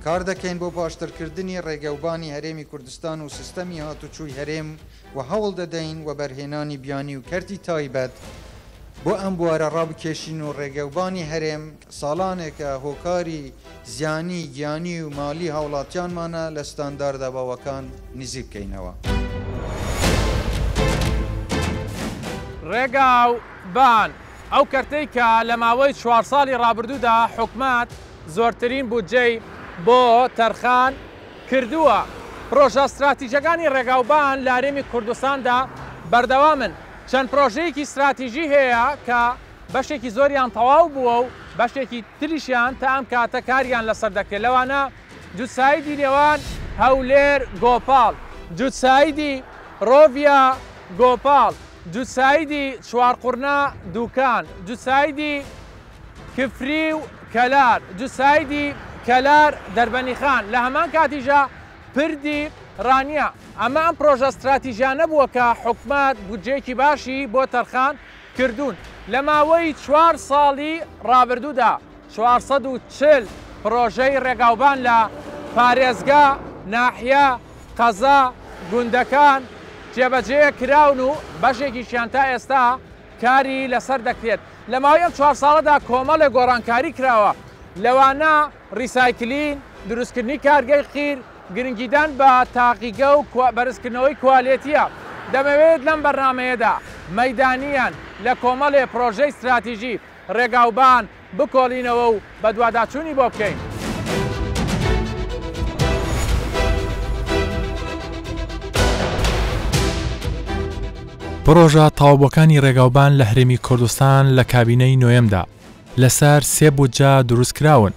کار دەکەین بۆ باشترکردنی ڕێگەوبانی هەرێمی کوردستان و سیستەمی هاتوچووی هەرێم و هەوڵ دەدەین و بەرهێنانی بیانی و کەرتی تایبەت بۆ ئەم بوارە ڕابکێشین و ڕێگەوبانی هەرێم ساڵانێکە هۆکاری زیانی گیانی و مالی هاوڵاتیانمانە لە ستانداردە باوەکان نزیک بکەینەوە. ڕێگاوبان ئەو کەرتەی کە لە ماوەی 4 ساڵی ڕابردوودا حکومات زۆرترین بودجەی بۆ تەرخان کردووە. پرۆژە استراتیژیەکانی ڕێگاوبان لە هەرێمی کوردستاندا بەردەوامن. چەند پرۆژەیەکی استراتیژی هەیە کە بەشێکی زۆریان تەواو بووە و بەشێکی تریشیان تا ئەم کاتە کاریان لەسەر دەکرێت. لەوانە جوتسایدی نێوان هەولێر گۆپاڵ، جوتسایدی ڕۆڤیا گۆپاڵ، جوتسایدی چوارقورنا دووکان، جوتسایدی کفری و کەلار، جوتسایدی کەلار دەربەنیخان لە هەمان کاتیژە پردی ڕانیە. ئەمە ئەم پرۆژە استراتیژیانە بووە کە حکومات بودجەیەکی باشی بۆ تەرخان کردوون. لە ماوەی 4 ساڵی ڕابردوودا 440 پرۆژەی ڕێگاوبان لە پارێزگا، ناحیە، قەزا، گوندەکان جێبەجێ کراون و بەشێکیشیان تا ئێستا کاری لەسەر دەکرێت. لە ماوەی ئەم 4 ساڵەدا کۆمەڵێ گۆڕانکاری کراوە. لەوانە ڕیسایکلین، دروستکردنی کارگەی قیر، گرنگیدان بە تاقیگە و بەرزکردنەوەی کوالێتیە. دەمەوێت لەم بەرنامەیەدا مەیدانیان لە کۆمەڵێ پرۆژەی استراتیژی ڕێگاوبان بکۆڵینەوە و بە دوواداچوونی بۆ بکەین. پرۆژە تاوبەکانی ڕێگاوبان لە هەرێمی کوردستان لە کابینەی نوێمدا لەسەر 3 بودجە دروستکراون.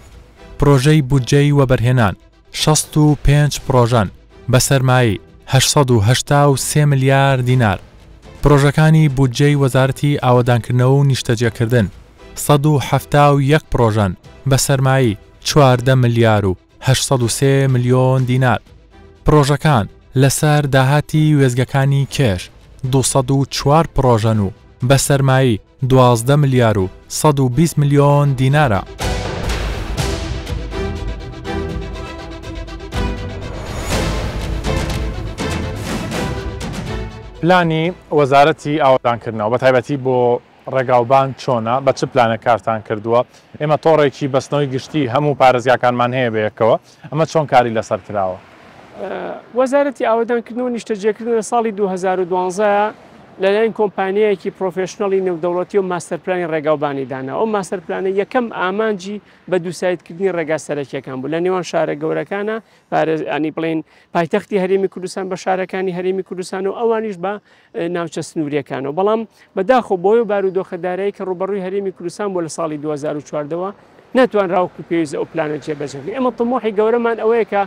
پرۆژەی بودجەی وەبەرهێنان 65 پرۆژەن بە سەرمایی 883 ملیار دینار. پرۆژەکانی بودجەی وەزارەتی ئاوەدانکردنەوە و نیشتەجێکردن 171 پرۆژەن بە سەرمایی 14 ملیار و 803 ملیۆن دینار. پرۆژەکان لەسەر داهاتی وێزگەکانی کێش 204 پرۆژەن و بە سەرمایی 12 ملیار و 120 ملیۆن دینارە. پلانی وەزارەتی ئاوەدانکردنەوە بە تایبەتی بۆ ڕێگاوبان چۆنە، بە چ پلانە کارتان کردووە؟ ئێمە تۆڕێکی بەستنەوەی گشتی هەموو پارێزیاکانمان هەیە بەیەکەوە، ئەمە چۆن کاری لەسەر کراوە؟ وەزارەتی ئاوەدانکردن و نیشتەجێکردن لە ساڵی 2012 لەلایەن کۆمپانیایەکی پرۆفێشنەڵی نێودەوڵەتی و ماستەرپلانی ڕێگاوبانی دانا. ئەو ماستەرپلانە یەکەم ئامانجی بە دووسایدکردنی ڕێگا سەرەکیەکان بوو. لە نێوان شارە گەورەکانە ئەنی بڵێن پایتەختی هەرێمی کوردستان بە شارەکانی هەرێمی کوردستان و ئەوانیش بە ناوچە سنووریەکانەوە. بەڵام بەداخۆ بۆی و بارودۆخەدارایی کە ڕوبەڕووی هەرێمی کوردستان بۆ لە ساڵی 2014ەوە ناتوان ڕاوکو پێویستە ئەو پلانە جێبەجێکرێت. ئێمە تەمۆحی گەورەمان ئەوەیە کە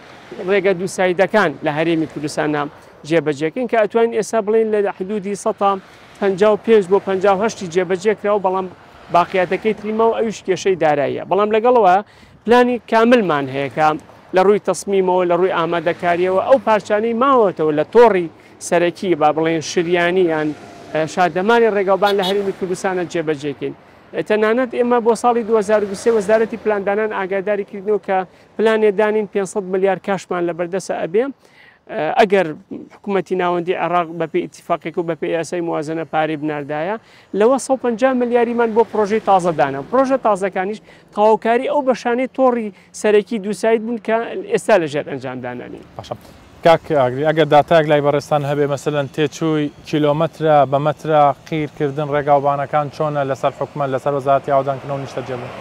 ڕێگە دووسایدەکان لە هەرێمی کوردستانە جێبەجێکن کە ئەتوانین ئێستا بڵین لە حدودی 155 بۆ 58 جێبەجێکراوە، بەڵام باقیاتەکەی تریمە و ئەوش کێشەی داراییە. بەڵام لەگەڵەوە پلانی کاملمان هەیە کە لە ڕووی تەسمیمەوە لە ڕووی ئامادەکاریەوە ئەو پارچانەی ماوەتەوە لە تۆڕی سەرەکی با بڵێن شریانی یان شادەمانی ڕێگاوبان لە هەرێمی کوردستانە جێبەجێکین. تەنانەت ئێمە بۆ ساڵی 2023 وەزارەتی پلاندانان ئاگاداری کردنەوە کە پلانێدانین 500 ملیار کاشمان لە بەردەسە ئەبێ. ئەگەر حکوومەتی ناوەندی عێراق بەپێی ئیتیفاقێک و بەپێی یاسای موازنە پارەی بناردایە لەوە 150 ملیاریمان بۆ پرۆژەی تازەدانە. پرۆژە تازەکانیش تەواوکاری ئەو بەشانەی تۆڕی سەرەکی دووسایت بوون کە ئێستا لەژێر ئەنجامدانانی. کاک ئاگری ئەگەر داتایەک لای بەڕێستان هەبێ مەسەلەن تێچووی کیلۆمەترە بە مەترە قیرکردن ڕێگاوبانەکان چۆنە لەسەر حکومەت لەسەر وەزارەتی ئاوەدانکردنەوە و نیشتەجێبوون؟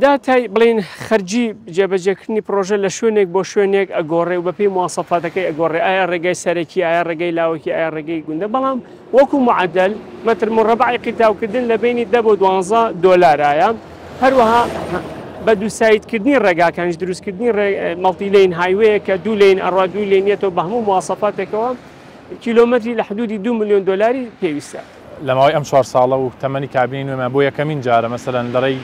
داتای بڵین خەرجی جێبەجێکردنی پرۆژە لە شوێنێک بۆ شوێنێک ئەگۆڕێ و بەپێی مواسەفاتەکەی ئەگۆڕێ، ئایا ڕێگای سەرەکی، ئایا ڕێگەی لاوەکی، ئایا ڕێگەی گوندە. بەڵام وەکو معدل مەتر مربعی قیتاوکردن لە بینی 10 بۆ 12 دۆلارایە. هەروەها بە دووسایدکردنی ڕێگاکانش دروستکردنی مەڵتیلین هایوەیە کە دوو لین ئەڕوا دوو لێنێتەوە بە هەموو مواسەفاتێکەوە کیلۆمەتری لە حدودی 2 ملیۆن دۆلاری پێویستە. لە ماوەی ئەم 4 ساڵە و تەمەنی کابینی نوێمان بۆ یەکەمین جارە مەسەلەن لەڕێی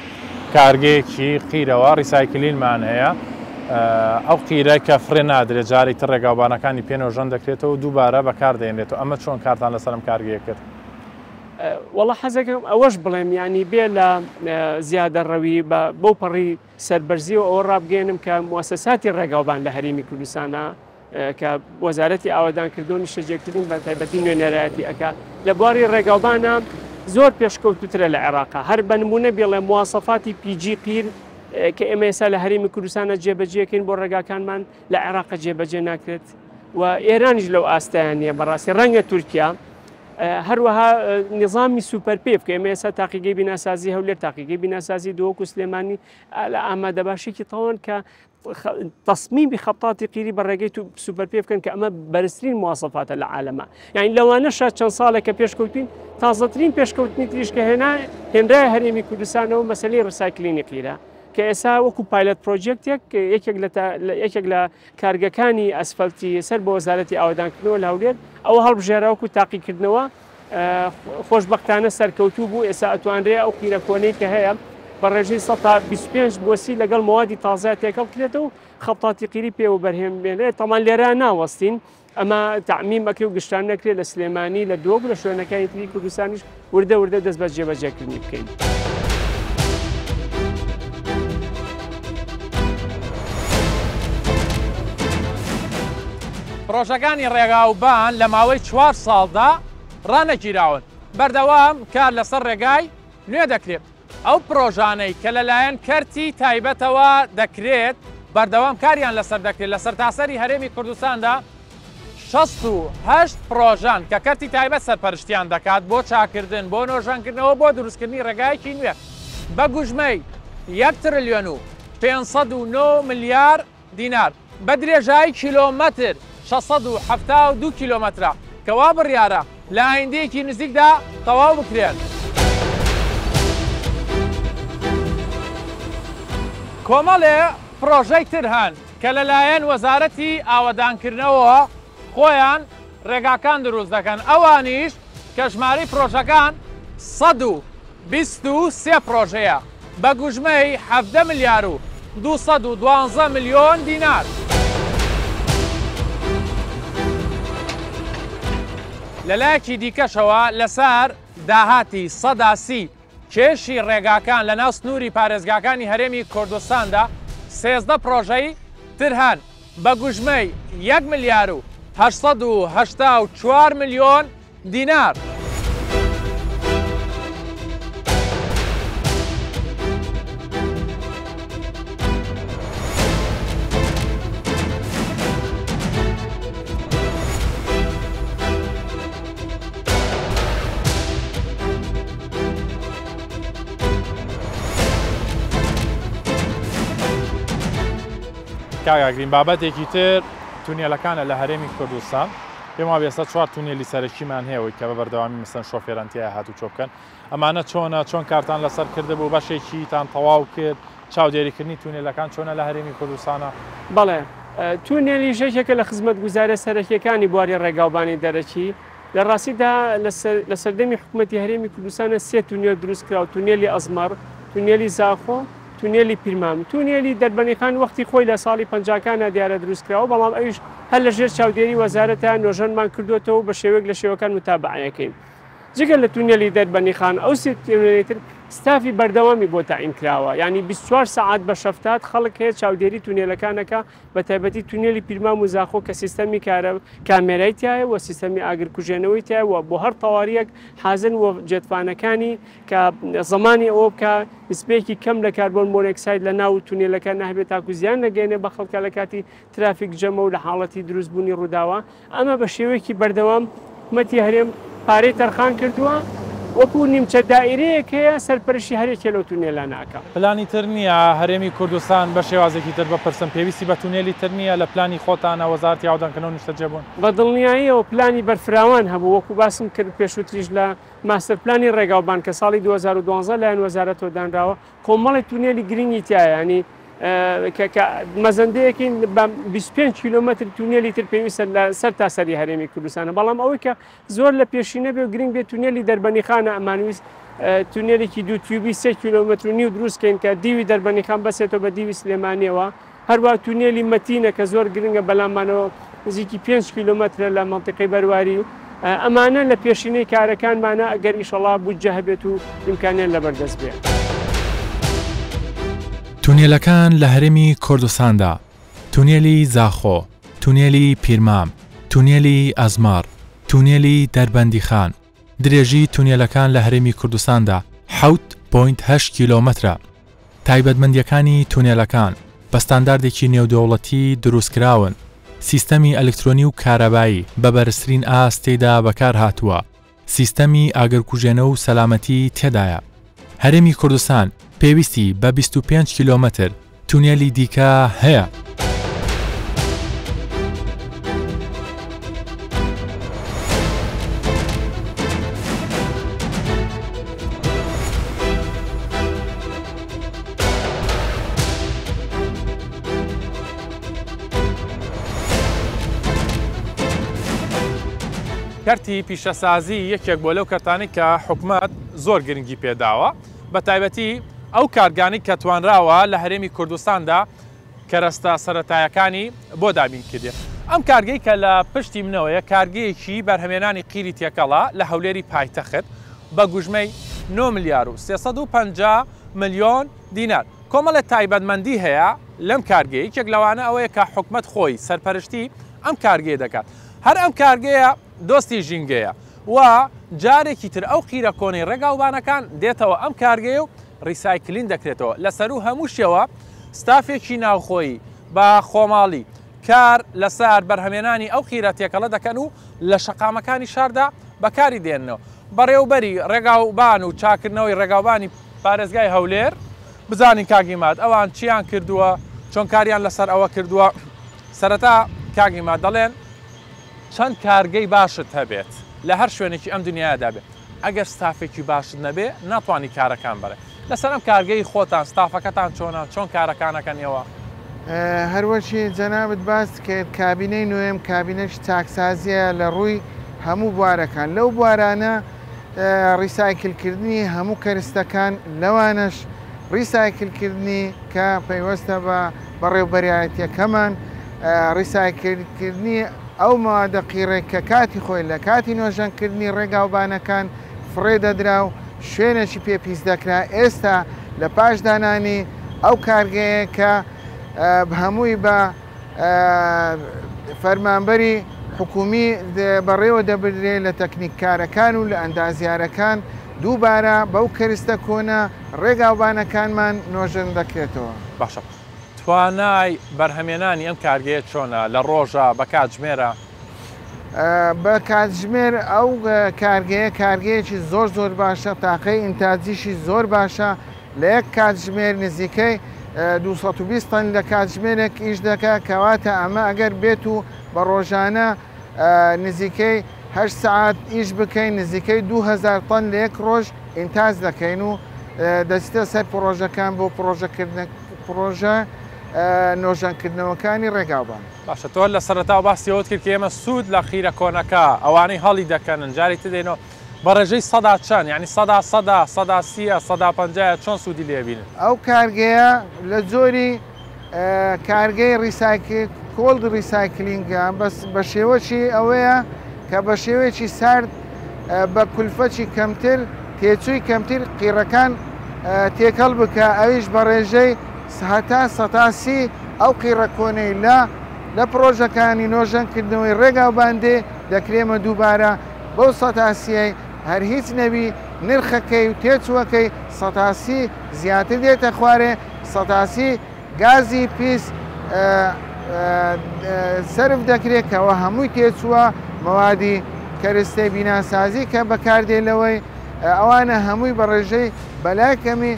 کارگەیەکی قیرەوە ریسایکلینمان هەیە. ئەو قیرە کە فرێ نادرێت جارێک تر ڕێگاوبانەکانی پێنەوەژەن دەکرێتەوە و دووبارە بەکاردێنێتەوە. ئەمە چۆن کارتان لەسەرم کارگەیە کرد؟ وڵا حەزەکەم ئەوەش بڵێم ینی بێ لە زیادە ڕەوی بۆ پەڕی سەربەرزی و ئەوە ڕابگەێنم کە موسەساتی ڕێگاوبان لە هەرێمی کوردستانە کە وەزارەتی ئاوادانکردنی شەجێکترین بە تایبەتی نوێنەرایەتی ئەکات لە بواری ڕێگاوبانە زۆر پێشکەوتوترە لە عێراقا هەر بە نمونە بێڵێ مواسەفاتی پیجی قیر کە ئێمە ئێستا لە هەرێمی کوردستانە جێبەجێکەین بۆ ڕێگاکانمان لە عێراقە جێبەجێ ناکرێت و ئێرانیش لەو ئاستایان نیە بەڕاستی ڕەنگە تورکیا هەروەها نظامی سوپەرپێف کە ئێمە ئێستا تاقیگەی بیناسازی هەولێر تاقیگەی بیناسازی دۆوەکو سلێمانی لە ئامادەباشێکی تەواوان کە تصمیمی خەبتاتی قیری بە ڕێگەی سوپەرپێ بکەن کە ئەمە بەرزترین مواسەفاتە لە عالەمە یعنی لەوانەشە چەند ساڵێکە پێشکەوتین تازەترین پێشکەوتنی تریشکە هێنرای هەرێمی کوردستانەوە مەسەلەی ڕسایکلینی قیرە کە ئێستا وەکو پایلەت پرۆژێکتێک یەکێک لە کارگەکانی ئەسفەلتی سەر بە وەزارەتی ئاوادانکردنەوە لە هەولێر ئەوە هەڵبژێراوەکو تاقیکردنەوە خۆشبەختانە سەرکەوتوو بوو ئێستا ئەتوانرێ ئەو قیرە کۆنەی کە هەیە بە ڕێژەی 125 بۆسی لەگەڵ موادی تازە تێکەڵ کرێتەوە و خەبتاتی قیری پێ و بەرهێم بێنێت تەمان لێرە ناوەستین ئەمە تعمیم ئەکرێ و گشتان نەکرێت لە سلێمانی لە دۆگ لە شوێنەکانی تری کوردستانیش وردە دەست بە جێبەجێکردنی بکەین. پرۆژەکانی ڕێگاوبان لە ماوەی 4 ساڵدا ڕانەگیراون بەردەوام کار لەسەر ڕێگای نوێ دەکرێت ئەو پرۆژانەی کە لەلایەن کەرتی تایبەتەوە دەکرێت بەردەوام کاریان لەسەر دەکرێت لە سەرتاسەری هەرێمی کوردستاندا 68 پرۆژان کە کەرتی تایبەت سەرپەرشتیان دەکات بۆ چاکردن بۆ نۆژانکردنەوە بۆ دروستکردنی ڕێگایەکی نوێ بە گوژمەی 1 تریلیۆن و 509 ملیار دینار بە درێژایی کیلۆمەتر 672 کیلۆمەترە کەوا بڕیارە لە ئایندەیەکی نزیکدا تەواو بکرێن. کۆمەڵێ پرۆژەی تر هەن کە لەلایەن وەزارەتی ئاوادانکردنەوە خۆیان ڕێگاکان دروست دەکەن ئەوانیش کە ژمارەی پرۆژەکان 123 پرۆژەیە بە گوژمەی 17 ملیار و 212 ملیۆن دینار. لەلایەکی دیکەشەوە لەسەر داهاتی سەداسی کێشی ڕێگاکان لە ناو سنووری پارێزگاکانی هەرێمی کوردستاندا 13 پرۆژەی تر هەن بە گوژمەی 1 ملیار و 884 ملیۆن دینار. کاگرین بابەتێکی تر تونێلەکانە لە هەرێمی کوردستان پێم وایە ئێستا 4 تونێلی سەرەکیمان هەیەەوەی کە بە بەردەوامی مەسەن شۆفێرانتیای هاتوو چۆ بکەن ئەمانە چۆن کارتان لەسەر کردبوو بەشێکیتان تەواو کرد چاودێریکردنی تونێلەکان چۆنە لە هەرێمی کوردستانە؟ بەڵێ تونێلی ژێکێکە لە خزمەت گوزارە سەرەکیەکانی بواری ڕێگاوبانی دەرەکی لە ڕاستیدا لە سەردەمی حکوومەتی هەرێمی کوردستانە 3 تونێل دروستکراوە تونێلی ئەزمەر تونێلی زاخۆ تونێلی پیرمام تونێلی دەربەنیخان وەختی خۆی لە ساڵی 50کانە دیارە دروستکراوە بەڵام ئەویش هەر لە ژێر چاودێری وەزارەتە نۆژەنمان کردوێتەوە بە شێوەیەک لە شێوەکان متابعەکەین جگەر لە تونێلی دەربەنیخان ئەو سێتر ستافی بەردەوامی بۆ تاعین کراوە یعنی 24 ساعت بە شەفتات خەڵک هەیە چاودێری تونێلەکانەکە بە تایبەتی تونێلی پیرمام و زاخۆ کە سیستەمی کامێرای تایە و سیستەمی ئاگرکوژێنەوەی تایە و بۆ هەر تەواریەک حازن و جێتوانەکانی کە زمانی ئەوە بکە نسبەیەکی کەم لە کاربۆن مۆنۆکساید لە ناو تونێلەکان نەهبێت تاکو زیان نەگەێنێ بە خەڵکە لە کاتی ترافیک جەمە و لە حاڵەتی دروستبوونی ڕووداوە ئەمە بە شێوەیەکی بەردەوام حکومەتی هەرێم پارەی تەرخان کردووە وەکو نیمچە دائیرەیەک هەیە سەرپەرشی هەرێکێ لەو تونێلە ناکە. پلانی تر نییە هەرێمی کوردستان بە شێوازێکی تر بپرسم پێویستی بە تونێلی تر نییە لە پلانی خۆتانە وەزارەتی ئاوادانکردنەوە نیشتەجێبوون؟ بە دڵنیاییەوە پلانی بەرفراوان هەبوو وەکو باسم کرد پێشووتریش لە ماستەر پلانی ڕێگاوبان کە ساڵی 2012 لایەن وەزارەتەوە دانراوە کۆمەڵی تونێلی گرنگی تایە ینی مەزەندەیەکی 25 کیلۆمەتر تونێلی تر پێویستە لە سەر تاسەری هەرێمی کوردستانە بەڵام ئەوەی کە زۆر لە پێشینە بێ و گرنگ بێت تونێلی دەربەنیخانە ئەمانویست تونێلێکی 2 تیوبی 3 کیلۆمەتر و نیو دروستکەین کە دیوی دەربەنیخان بەسێتەوە بە دیوی سلێمانیەوە هەروە تونێلی مەتینە کە زۆر گرنگە بەلامانەوە نزیکی 5 کیلۆمەترە لە منطقەی بەرواری ئەمانە لە پێشینەی کارەکانمانە ئەگەر ئیشەڵا بودجە هەبێت و ئیمکانیان لەبەردەست بێت. تونێلەکان لە هەرێمی کوردستاندا تونێلی زاخۆ، تونێلی پیرمام، تونێلی ئەزمار، تونێلی دەربەندیخان. درێژی تونێلەکان لە هەرێمی کوردستاندا 7.8 کیلۆمەترە. تایبەتمەندیەکانی تونێلەکان بە ستانداردێکی نێودەوڵەتی دروستکراون. سیستەمی ئەلکترۆنی و کارەبایی بە بەرزترین ئاست تێدا بەکار هاتووە. سیستەمی ئاگرکوژێنە و سەلامەتی تێدایە. هەرێمی کوردستان پێویستی بە 25 کیلۆمەتر تونێلی دیکە هەیە. کەرتی پیشەسازی یەکێک بۆ لەو کەرتانی کە حکومەت زۆر گرنگی پێداوە، بە تایبەتی ئەو کارگانی کە توانراوە لە هەرێمی کوردستاندا کەرەستە سەرەتایەکانی بۆ دابین کردێ. ئەم کارگەی کە لە پشتی منەوەیە کارگەیەکی بەرهەمێنانی قیری تێکەڵا لە هەولێری پایتەخت بە گوژمەی 9 ملیار و 350 ملیۆن دینار. کۆمەڵە تایبەتمەندی هەیە لەم کارگەی یەک لەوانە ئەوەیە کە حکومەت خۆی سەرپەرشتی ئەم کارگەیە دەکات. هەر ئەم کارگەیە دۆستی ژینگەیە و جارێکی تر ئەو قیرە کۆنەی ڕێگاوبانەکان دێتەوە ئەم کارگەیە و ریسایکلین دەکرێتەوە. لەسەر و هەموو شێوە ستافێکی ناوخۆیی بە خۆماڵی کار لەسەر بەرهەمێنانی ئەو قیرە تێکەڵە دەکەن و لە شەقامەکانی شاردا بەکاری دێنەوە. بەڕێوبەری ڕێگاوبان و چاکردنەوەی ڕێگاوبانی پارێزگای هەولێر بزانین کاگیمات ئەوان چیان کردووە، چۆن کاریان لەسەر ئەوە کردووە. سەرەتا کاگیمات دەڵێن چەند کارگەی باشت هەبێت لە هەر شوێنێکی ئەم دنیادا بێت، ئەگەر ستافێکی باشت نەبێ ناتوانانی کارەکان بڕێ. لەسەر ئەم کارگەی خۆتان ستافەکەتان چۆنان چۆن کارەکانەکەنەوە؟ هەروەشی جەنابەت باس کرد کابینەی نوێم کابینەش چاکسازیە لە ڕووی هەموو بوارەکان. لەو بوارانە ڕیسایکلکردنی هەموو کەرستەکان لەوانش ڕیسایکلکردنی کە پەیوەستە بە بەڕێوبەریایەتیەکەمان ڕیسایکلکردنی ئەو مادە قیڕێک کە کاتی خۆی لە کاتی نۆژەنکردنی ڕێگاوبانەکان فڕێ دەدرا و شوێنێکی پێپیس دەکرا. ئێستا لە پاشدانانی ئەو کارگەیە کە هەمووی بە فەرمانبەری حکومی بەڕێوە دەبدرێت لە تەکنیککارەکان و لە ئەندازیارەکان دووبارە بەو کەرستە کۆنە ڕێگاوبانەکانمان نۆژەن دەکرێتەوە. باشە. توانای بەرهەمێنانی ئەم کارگەیە چۆنە لە ڕۆژە بە کاتژمێرە؟ بە کاتژمێر ئەو کارگەیەکی زۆر زۆر باشە، تاقەی ئینتاجیشی زۆر باشە. لە یەک کاتژمێر نزیکەی 220 تەن لە کاتژمێرێک ئیش دەکە، کەواتە ئەمە ئەگەر بێت و بە ڕۆژانە نزیکەی 8 سعات ئیش بکەین نزیکەی 2000 تەن لە یەک ڕۆژ ئینتاج دەکەین و دەستە سەر پرۆژەکان بۆ پرۆژە نۆژەنکردنەوەکانی ڕێگاوبان. باشە، تۆ لە سەرەتا باسیەوەت کرد کە ئێمە سوود لە خیرە کۆنەکە ئەوانەی هەڵی دەکەنن جاری تدێنەوە بە ڕێژەی سەدا چەند، یعنی سەدا 30 150 چۆن سوودی لێبینن؟ ئەو کارگەیە لە جۆری کارگەی ریسایکل کۆڵد ریسایکلینگە بە شێوەی ئەوەیە کە بە شێوەیەکی سارد بە کولفەتی کەمتر تێچووی کەمتر قیڕەکان تێکەڵ بکە، ئەویش بە ڕێژەی هەتا 130 ئەو قیڕە کۆنەی لە پرۆژەکانی نۆژەنکردنەوەی ڕێگاوباندێ دەکرێمە دووبارە بەو 130 هەر هیچ نەبی نرخەکەی و تێچووەکەی 130 زیاتر دێتە خوارێ. 130 گازی پیس سرف دەکرێت کەەوە هەمووی تێچووە مەوادی کەرستەی بیناسازی کە بەکاردێنەوەی ئەوانە هەمووی بە ڕێژەی بەلاکەمی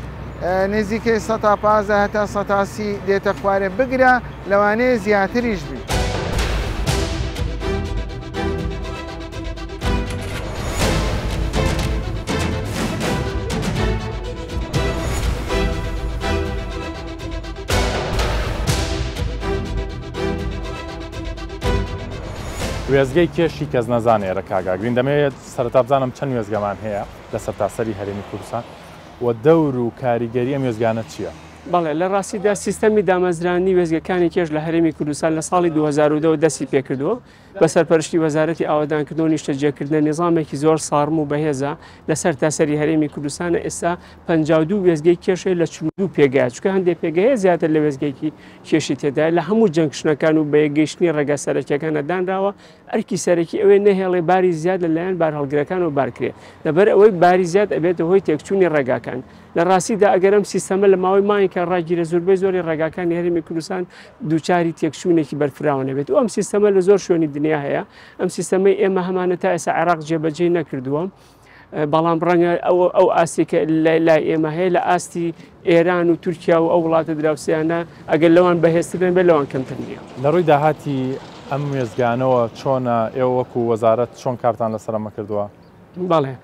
نزیکەی 115 هەتا 130 دێتە خوارێ بگرە، لەوانەیە زیاتریش بی. وێزگەی کێشی کەس نەزانێرە کاگاگرین دەمەوێت سەرەتا بزانم چەند وێزگەمان هەیە لە سەرتاسەری هەرێمی کوردستان و دەور و کاریگەری ئەم وێزگانە چییە؟ بەڵێ لە ڕاستیدا سیستەمی دامەزرانی وێزگەکانی کێش لە هەرێمی کوردستان لە ساڵی 2010 دەستی پێکردووە بە سەرپەرشتی وەزارەتی ئاوادانکردنەوە نیشتەجێکردنە نظامێکی زۆر ساڕم و بەهێزە لەسەر تاسەری هەرێمی کوردستانە ئێستا 52 وێزگەی کێشەی لە 42 پێگای چکە هەندێک پێگەیە زیاتر لە وێزگەیەکی کێشی تێدا لە هەموو جەنگشتەکان و بەیەگەیشتنی ڕێگە سەرەکیەکانە دانراوە ئەرکی سەرەکی ئەوەی نەهێڵێ باری زیاد لەلایەن بار هەڵگرەکان و بارکرێت لەبەر ئەوەی باری زیاد ئەبێتە هۆی تێکچوونی ڕێگاکان لە ڕاستیدا ئەگەرم سیستەمە لە ماوەی مانگێکە ڕاگیرە زۆربەی زۆری ڕێگاکانی هەرێمی کوردستان دووچاری تێکچوونێکی بەرفراوە نەبێت و ئەم سیستەمە لە زۆر شوێنی دنیا هەیە ئەم سیستەمەی ئێمە هەمانە تا ئێستا عێراق جێبەجێ نەکردووە بەڵام ڕەنگە ئەو ئاستێکە لای ئێمە هەیە لە ئاستی ئێران و تورکیا و ئەو وڵاتە دراوسیانە ئەگەر لەوان بەهێزترن بێت لەوان کەمتر نییە لە ڕووی داهاتی ئەم وێزگانەوە چۆنە ئێوە وەکو وەزارەت چۆن کارتان لەسەرمە کردووە؟ بەڵێ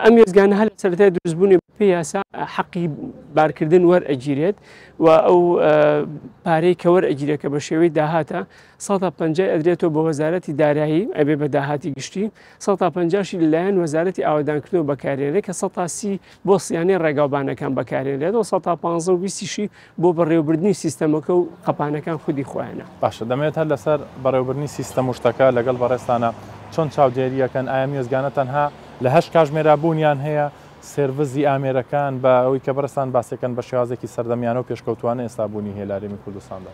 ئەم وێزگانە هەر لە سەرەتای دروستبوونی پێ یاسا حەقی بارکردن وەرئەگیرێت و ئەو پارەی کە وەرئەگیرێکە بە شێوەی داهاتە 150 ئەدرێتەوە بە وەزارەتی دارایی ئەبێ بە داهاتی گشتی 150شی لەلایەن وەزارەتی ئاوادانکردنەوە بەکارێنرێت کە 130 بۆ سیانەی ڕێگاوبانەکان بەکارێنرێت و 115 بۆ بەڕێوەبردننی سیستەمەکە و قەپانەکان خودی خۆیانە. باشە دەمێت هەر لەسەر بەڕێوەبردننی سیستەم شتەکە لەگەڵ بەڕێستانە چۆن چاودێریەکەن ئایا مێزگانە تەنها لە هەش کاژمێرابوونیان هەیە سێڤزی ئامێرەکان بە ئەوەی کە بەرەستان باسەکەن بە شێوازێکی سەردەمیانە و پێشکەوتوانە ئێستابوونی هێلارێمی کوردستاندا.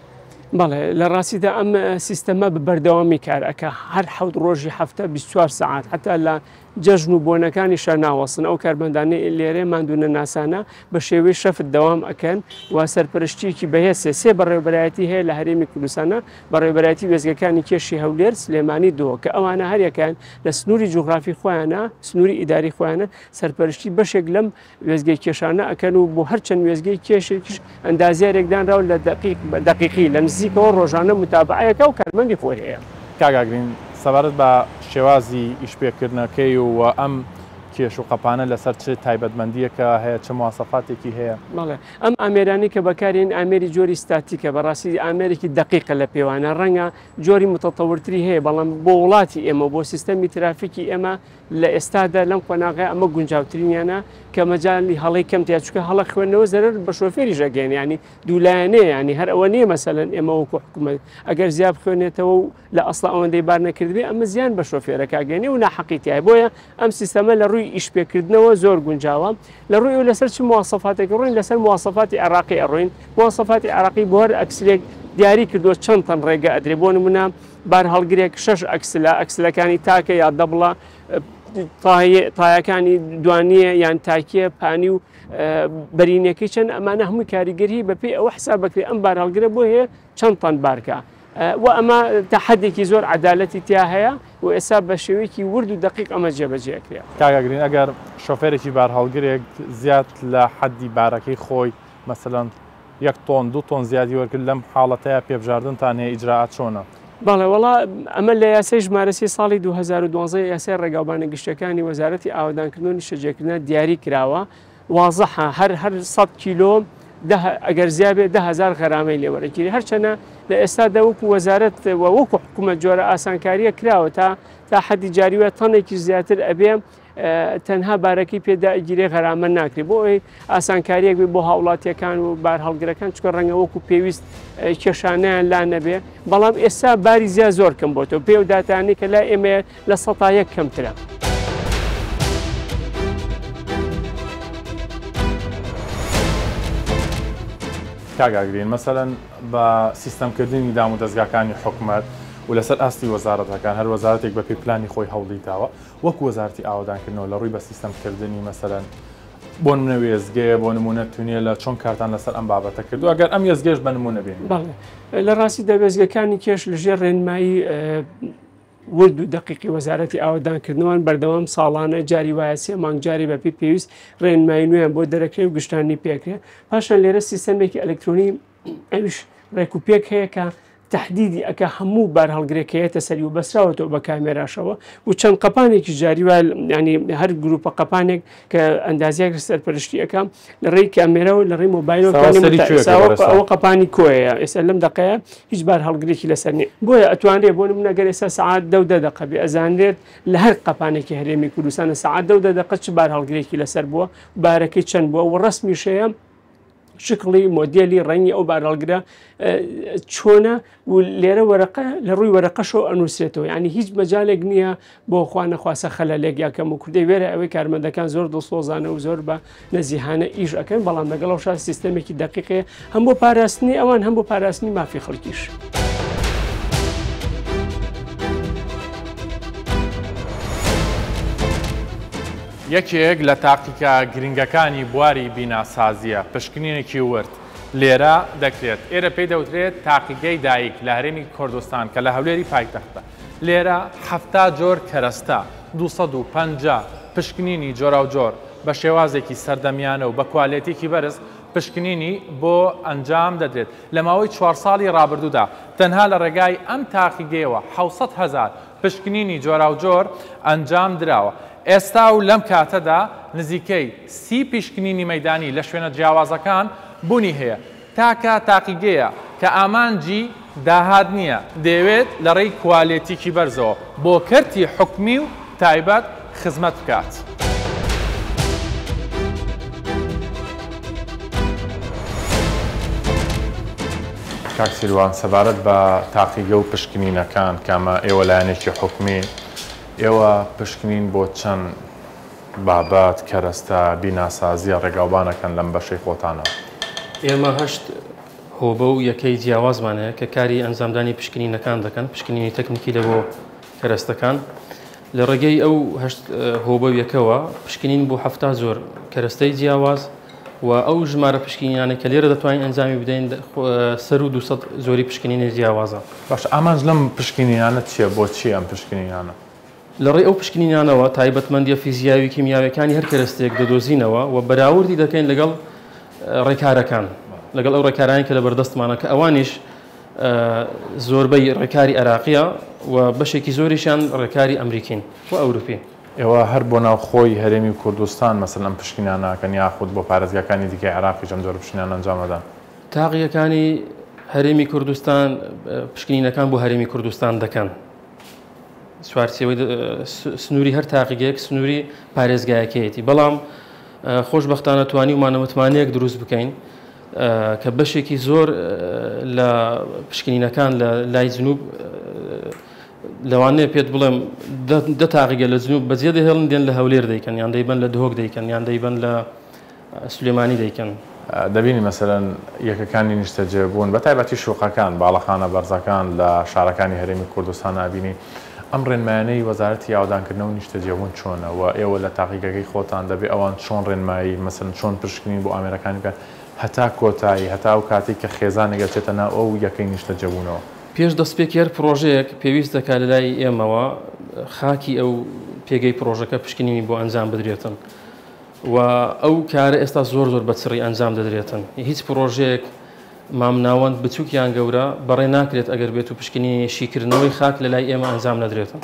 بەڵێ لە ڕاستیدا ئەم سیستەمە بەردەوامی کارەکە هەر حەوت ڕۆژی هەفتە 24 ساعت حتا لە جەژن و بۆنەکانی شەناوەسن ئەو کاربەندانەی لێرە ماندوونە ناسانە بە شێوەی شەفت دەوام ئەکەن و سەرپەرشتیەکی بەهێزە سێ بەڕێوەبەرایەتی هەیە لە هەرێمی کوردستانە بەڕێوەبەرایەتی وێزگەکانی کێشی هەولێر سلێمانی دۆ کە ئەوانە هەریەکان لە سنووری جوغرافی خۆیانە سنووری ئیداری خۆیانە سەرپەرشتی بەشێک لەم وێزگەی کێشانە ئەکەن و بۆ هەرچەند وێزگەی کێشێکیش ئەندازیارێکدانراو لە دقیقی لە نزیکەوە ڕۆژانە متابعەکە و کارمەندی خۆی هەیە. کاگاگرین سەبارەت بە شێوازی ئیشپێکردنەکەی و ئەم کێش و قەپانە لەسەر چ تایبەتمەندیەکە هەیە چه مواسەفاتێکی هەیە؟ بەڵێ ئەم ئامێرانی کە بەکارێن ئامێری جۆری ستاتیکە بەڕاستی ئامێرێکی دقیقە لە پێوانە ڕەنگە جۆری متەتەورتری هەیە بەڵام بۆ وڵاتی ئێمە بۆ سیستەمی ترافیکی ئێمە لە ئێستادا لەم قۆناغی ئەمە گونجاوترینیانە کە مەجای هەڵی کەم تیا چکە هەڵە خوێندنەوە زەرر بە شۆفێری ژەگەین ینی دوولایەنەیە ینی هەر ئەوە نییە مەسەلەن ئێمە وەکو حکوومەت ئەگەر زیاب خوێنێتەوە و لە ئەسڵ ئەوەندەی بار نەکردبێ ئەمە زیان بە شۆفێرەکەگەنی و ناحەقیتیای بۆیە ئەم سیستەمە لە ڕووی ئیشپێکردنەوە زۆر گونجاوە لە ڕووی و لەسەر چ مواسەفاتێک ڕووین لەسەر مواسەفاتی عێراقی ئەڕۆین مواسەفاتی عێراقی بۆ هەر ئەکسلێک دیاری کردووە چەند تەن ڕێگە ئەدرێ بۆ نمونە بار هەڵگرێک 6 ئەکسلەکانی تاکە یا دەبڵە تایەکانی دوانیە یان تاکیە پانی و بەرینەکەی چەند ئەمانە هەمووی کاریگەری بەپێ ئەوە حساب بکرێت ئەم بار هەڵگرە بۆ هەیە چەند تەن بارکە و ئەمە تەحەدێکی زۆر عەدالەتی تیا هەیە و ئێستا بە شێوەیەکی ورد و دقیق ئەمە جێبەجێکرێت. کاگاگرین ئەگەر شۆفێرێکی بار هەڵگرێک زیاد لە حەدی بارەکەی خۆی مەسەلەن 1 تۆن 2 تۆن زیادی وەرگرت لەم حاڵەتەیە پێبژاردنتان هەیە ئیجراعات چۆنە؟ بەڵێ وڵا ئەمە لە یاسای ژمارەسی ساڵی 2012 یاسای ڕێگاوبانە گشتەکانی وەزارەتی ئاوادانکردنی شەجێکردنە دیاری کراوە وازەحە هەر 100 کیلۆ ئەگەر زیابێت 10,000 غەرامەی لێوەرەگیری هەرچەنە لە ئێستادا وەکو وەزارەت وەکو حکوومەت جۆرە ئاسانکاریە کراوە تا حەدی جاریوە تەنێکی زیاتر ئەبێ تەنها بارەکەی پێدا ئەگیرێ غەرامە ناکرێت بۆ ئەوی ئاسانکاریەک بێ بۆ هاوڵاتیەکان و بار هەڵگرەکان چکە ڕەنگە وەکو پێویست کێشانیان لا نەبێ بەڵام ئێستا باری زیاد زۆر کەم بۆتەوە پێ و داتانی کە لای ئێمە لە 100 کەمترە. کاگاگرین مەسەلەن بە سیستەمکردنی دام و دەستگاکانی حکوومەت و لەسەر ئاستی وەزارەتەکان هەر وەزارەتێک بە پێی پلانی خۆی هەوڵیتاوە وەکو وەزارەتی ئاوادانکردنەوە لە ڕووی بە سیستەمکردنی مەسەلەن بۆ نمونە وێزگەیە بۆ نمونە تونێلە چۆن کارتان لەسەر ئەم بابەتە کردو ئەگەر ئەم وێزگەش بە نمونە بێن؟ بەڵێ لە ڕاستی دەوێزگەکانی کێش لەژێر ڕێنمایی ورد و دقیقی وەزارەتی ئاوادانکردنەوەن بەردەوام ساڵانە جاری وایە 3 مانگ جاری بەپی پێویست ڕێنمایی نوێیان بۆ دەرەکرێ و گشتانی پێکرێت پاشان لێرە سیستەمێکی ئەلکترۆنی ئەویش ڕێکوپێک هەیە کە تهدیدی ئەکە هەموو بار هەڵگرێکەیەتە سەری و بەسراوەتەوە بە کامێراشەوە و چەند قەپانێکی جاری وایە ینی هەر گروپە قەپانێک کە ئەندازیاک سەرپەرشتی ئەەکەم لە ڕێی کامێرەوە لە ڕێی مۆبایلەوە قەپانی کۆیە ئێستا لەم دقەیە هیچ بار هەڵگرێکی لەسەر نیە بۆیە ئەتوانرێت بۆ نمونەگەر ئێستا سعات 10 دقە ئەزانرێت لە هەر قەپانێکی هەرێمی کوردستانە سعات 10 دقە چ بار هەڵگرێکی لەسەر بووە بارەکەی چەند بووە و ڕسمیشەیە شکڵی مۆدیلی ڕەنگی ئەو بارەڵگرە چۆنە و لێرە وەرەقە لە ڕووی وەرەقەشەوە ئەنووسێتەوە ینی هیچ مەجالێک نییە بۆ خوا نەخواسە خەلەلێک یاکەم و کوردی وێرە ئەوەی کارمەندەکان زۆر دڵسۆزانە و زۆر بە نەزیهانە ئیش ئەەکەن بەڵام لەگەڵ شا سیستەمێکی دقیقەیە هەم بۆ پاراستنی ئەوان هەم بۆ پاراستنی مافی خەڵکیش. یەکێک لە تاقیکە گرنگەکانی بواری بیناسازیە پشکنینێکی ورد لێرە دەکرێت ئێرە پێی دەوترێت تاقیگەی دایک لە هەرێمی کوردستان کە لە هەولێری پایتەختە لێرە 70 جۆر کەرەستە 250 پشکنینی جۆرا و جۆر بە شێوازێکی سەردەمیانە و بە کوالێتێکی بەرز پشکنینی بۆ ئەنجام دەدرێت لە ماوەی 4 ساڵی ڕابردوودا تەنها لە ڕێگای ئەم تاقیگەیەوە 700,000 پشکنینی جۆرا و جۆر ئەنجام دراوە. ئێستا و لەم کاتەدا نزیکەی 30 پیشکنینی مەیدانی لە شوێنە جیاوازەکان بوونی هەیە تاکە تاقیگەیە کە ئامانجی داهات نییە دەیەوێت لە ڕێی کوالێتیکی بەرزەوە بۆ کەرتی حکمی و تایبەت خزمەت بکات. کاکسیروان سەبارەت بە تاقیگە و پشکنینەکان کامە ئێوە لایەنێکی حکومی ئێوە پشکنین بۆ چەند بابەت کەرەستە بیناسازیە ڕێگاوبانەکەن لەم بەشەی خۆتانەوە؟ ئێمە 8 هۆبە و یەکەی جیاوازمانەیە کە کاری ئەنجامدانی پشکنینەکان دەکەن پشکنینی تەکنیکی لە بۆ کەرەستەکان لە ڕێگەی ئەو 8 هۆبە و یەکەوە پشکنین بۆ 70 زۆر کەرەستەی جیاواز و ئەو ژمارە پشکنینانە کە لێرە دەتوانین ئەنجامی بدەین سەر و 200 زۆری پشکنینی جیاوازە. باش ئامانج لەم پشکنینانە چییە بۆچی ئەم پشکنینانە؟ لە ڕێ ئەو پشکنینانەوە تایبەتمەندیە فیزیاوی کیمیاویەکانی هەر کەرەستێک دەدۆزینەوە و بەراوردی دەکەین لەگەڵ ڕێکارەکان لەگەڵ ئەو ڕێکارانی کە لە بەردەستمانە کە ئەوانیش زۆربەی ڕێکاری عێراقیە و بەشێکی زۆریشیان ڕێکاری ئەمریکین و ئەوروپی. ئێوە هەر بۆ ناوخۆی هەرێمی کوردستان مەسەڵەن ئەم پشکنینانەکەن یاخود بۆ پارێزگاکانی دیکەی عێراقی ئەم جۆرە پشکنینان ئەنجام دەدەن؟ تاقیەکانی هەرێمی کوردستان پشکنینەکان بۆ هەرێمی کوردستان دەکەن. سوارچەوەی سنووری هەر تاقیگەیەک سنووری پارێزگایەکەیەتی بەڵام خۆشبەختانە توانی ومانە متمانەیەک دروست بکەین کە بەشێکی زۆر لە پشکنینەکان لە لای جنوب لەوانەیە پێت بڵێم دە تاقیگە لە جنوب بەجێ دەهێڵن دێن لە هەولێر دەیکەن یان دەیبەن لە دهۆک دەیکەن یان دەیبەن لە سولێمانی دەیکەن. دەبینی مەسەرەن یەکەکانی نیشتەجێبوون بە تایبەتی شوقەکان باڵەخانە بەرزەکان لە شارەکانی هەرێمی کوردستان نبینی ئەم ڕێنمایانەی وەزارەتی ئاودانکردنەوە و نیشتەجێبوون چۆنە و ئێوە لە تاقیگەکەی خۆتان دەبێت ئەوان چۆن ڕێنمایی مەسەن چۆن پشکنین بۆ ئامێرەکانی بکەن هەتا کۆتایی هەتا و کاتێک کە خێزانێک گەچێتە ناو ئەو یەکەی نیشتەجێبوونەوە. پێش دەستپێکی هەر پرۆژەیەک پێویست دەکات لە لای ئێمەوە خاکی ئەو پێگەی پرۆژەکە پشکنینی بۆ ئەنجام بدرێتن و ئەو کارە ئێستا زۆر بەچڕی ئەنجام دەدرێتن. هیچ پرۆژەیەک مامناوەند بچووکیان گەورە بەڕێ ناکرێت ئەگەر بێت و پشکنی شیکردنەوەی خاک لە لای ئێمە ئەنجام نەدرێتن.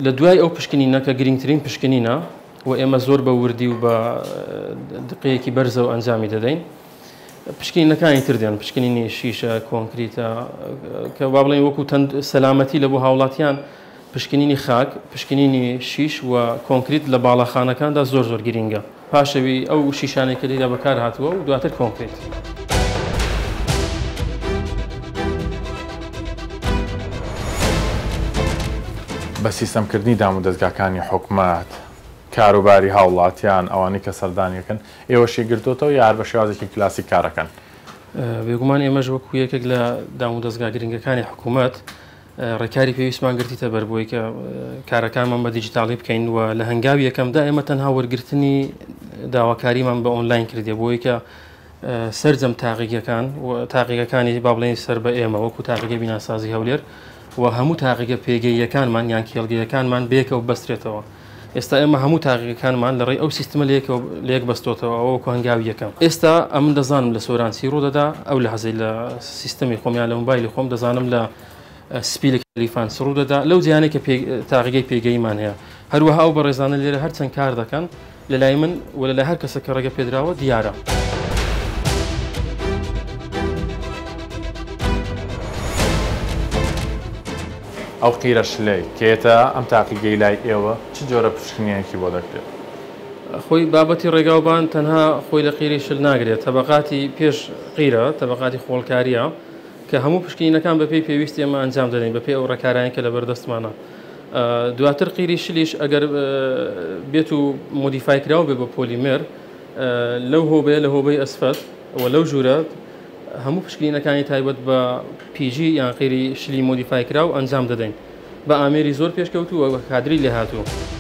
لە دوای ئەو پشکنینە کە گرنگترین پشکنینە و ئێمە زۆر بە وردی و بە دقەیەکی بەرزەوە ئەنجامی دەدەین پشکنینەکانی تر دێن پشکنینی شیشە کۆنکریتە کە با بڵێن وەکو سەلامەتی لە بۆ هاوڵاتیان پشکنینی خاک پشکنینی شیش و کۆنکریت لە باڵەخانەکاندا زۆر گرینگە پاشەوی ئەو شیشانێک کە لێدا بەکار هاتووە و دواتر کۆنکریت. بە سیستەمکردنی دام و دەستگاکانی حکومات کاروباری هاوڵاتیان ئەوانەی کە سەردانیەکەن ئێوەشی گرتوتەوە یار بە شێوازێکی کلاسی کارەکەن؟ بێگومان ئێمەش وەکو یەکێک لە دام و دەستگا گرنگەکانی حکوومەت ڕێکاری پێویستمان گرتیتە بەر بۆی کە کارەکانمان بە دیجیتاڵی بکەین و لە هەنگاوی یەکەمدا ئێمە تەنها وەرگرتنی داواکاریمان بە ئۆنلاین کردێ بۆی کە سەرجەم تاقیگەکان و تاقیگەکانی با بڵێن سەر بە ئێمە وەکو تاقیگە بیناسازی هەولێر و هەموو تاقیگە پێگەیەکانمان یان کێڵگەیەکانمان بێکەوە بەسترێتەوە. ئێستا ئێمە هەموو تاقیگەکانمان لە ڕێی ئەو سیستمە لێک بەستۆتەوە ئەوەکو هەنگاوی یەکەم. ئێستا ئەم دەزانم لە سۆرانسی ڕوودەدا ئەو لە حەزەی لە سیستەمی خۆمیان لە مۆبایلی خۆم دەزانم لە سپیلێک تەلیفان ڕوودەدا لەو جیانێک کە تاقیگەی پێگەیمان هەیە هەروەها ئەو بەڕێزانە لێرە هەرچەند کار دەکەن لە لای من و لە لای هەر کەسە کە ڕێگە پێدراوە دیارە. ئەو قیرە شلەی کێتە ئەم تاقیگەی لای ئێوە چ جۆرە پشکنیەکی بۆ دەکرێت؟ خۆی بابەتی ڕێگاوبان تەنها خۆی لە قیری شل ناگرێت تەبقاتی پێش قیرە تەبقاتی خۆڵکاریە کە هەموو پشکنینەکان بەپێی پێویستی ئەمە ئەنجام دەدەین بەپێی ئەو ڕێکارانە کە لە بەردەستمانە دواتر قیری شلیش ئەگەر بێت و مۆدیفایکراوە بێ بە پۆلیمێر لەو هۆبەیە لە هۆبەی ئەسفەت و لەو ژوورە هەموو پشکنینەکانی تایبەت بە پیژی یان قیری شلی مۆدیفایکراو ئەنجام دەدەین بە ئامێری زۆر پێشکەوتووە بە کادری لێ هاتوو.